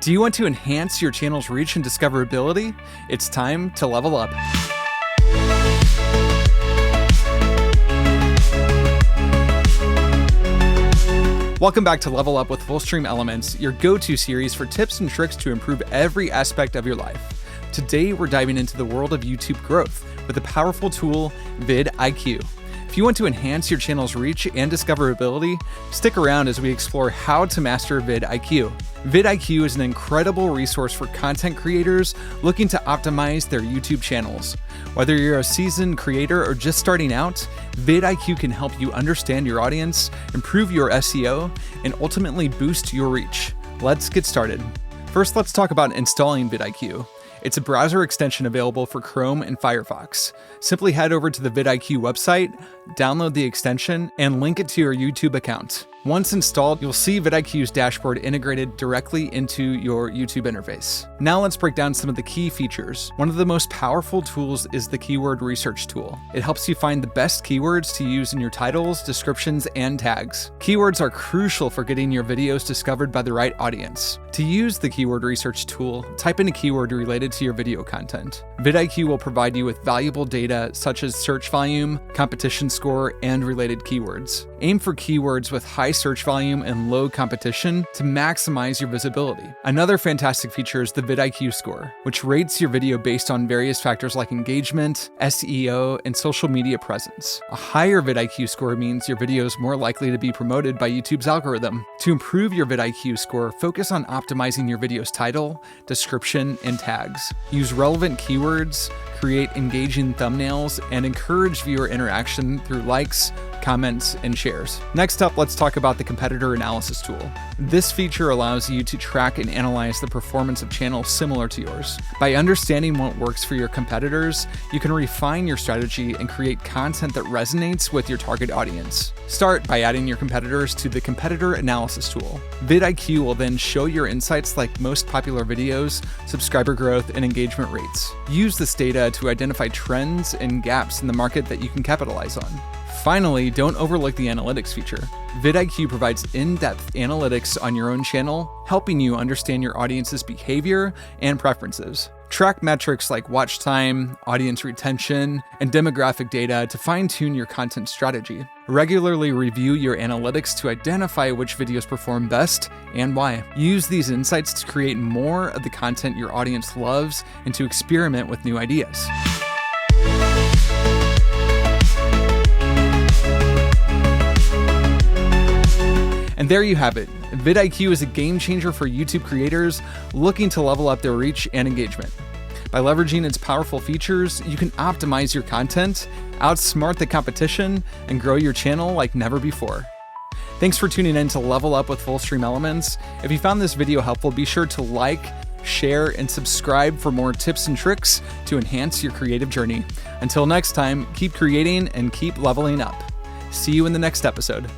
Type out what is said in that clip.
Do you want to enhance your channel's reach and discoverability? It's time to level up. Welcome back to Level Up with Fullstream Elements, your go-to series for tips and tricks to improve every aspect of your life. Today, we're diving into the world of YouTube growth with the powerful tool vidIQ. If you want to enhance your channel's reach and discoverability, stick around as we explore how to master vidIQ. vidIQ is an incredible resource for content creators looking to optimize their YouTube channels. Whether you're a seasoned creator or just starting out, vidIQ can help you understand your audience, improve your SEO, and ultimately boost your reach. Let's get started. First, let's talk about installing vidIQ. It's a browser extension available for Chrome and Firefox. Simply head over to the vidIQ website, download the extension, and link it to your YouTube account. Once installed, you'll see vidIQ's dashboard integrated directly into your YouTube interface. Now let's break down some of the key features. One of the most powerful tools is the keyword research tool. It helps you find the best keywords to use in your titles, descriptions, and tags. Keywords are crucial for getting your videos discovered by the right audience. To use the keyword research tool, type in a keyword related to your video content. vidIQ will provide you with valuable data such as search volume, competition score, and related keywords. Aim for keywords with high search volume and low competition to maximize your visibility. Another fantastic feature is the vidIQ score, which rates your video based on various factors like engagement, SEO, and social media presence. A higher vidIQ score means your video is more likely to be promoted by YouTube's algorithm. To improve your vidIQ score, focus on optimizing your video's title, description, and tags. Use relevant keywords, create engaging thumbnails, and encourage viewer interaction through likes, comments, and shares. Next up, let's talk about the competitor analysis tool. This feature allows you to track and analyze the performance of channels similar to yours. By understanding what works for your competitors, you can refine your strategy and create content that resonates with your target audience. Start by adding your competitors to the competitor analysis tool. vidIQ will then show your insights like most popular videos, subscriber growth, and engagement rates. Use this data to identify trends and gaps in the market that you can capitalize on. Finally, don't overlook the analytics feature. vidIQ provides in-depth analytics on your own channel, helping you understand your audience's behavior and preferences. Track metrics like watch time, audience retention, and demographic data to fine-tune your content strategy. Regularly review your analytics to identify which videos perform best and why. Use these insights to create more of the content your audience loves and to experiment with new ideas. And there you have it. vidIQ is a game changer for YouTube creators looking to level up their reach and engagement. By leveraging its powerful features, you can optimize your content, outsmart the competition, and grow your channel like never before. Thanks for tuning in to Level Up with Fullstream Elements. If you found this video helpful, be sure to like, share, and subscribe for more tips and tricks to enhance your creative journey. Until next time, keep creating and keep leveling up. See you in the next episode.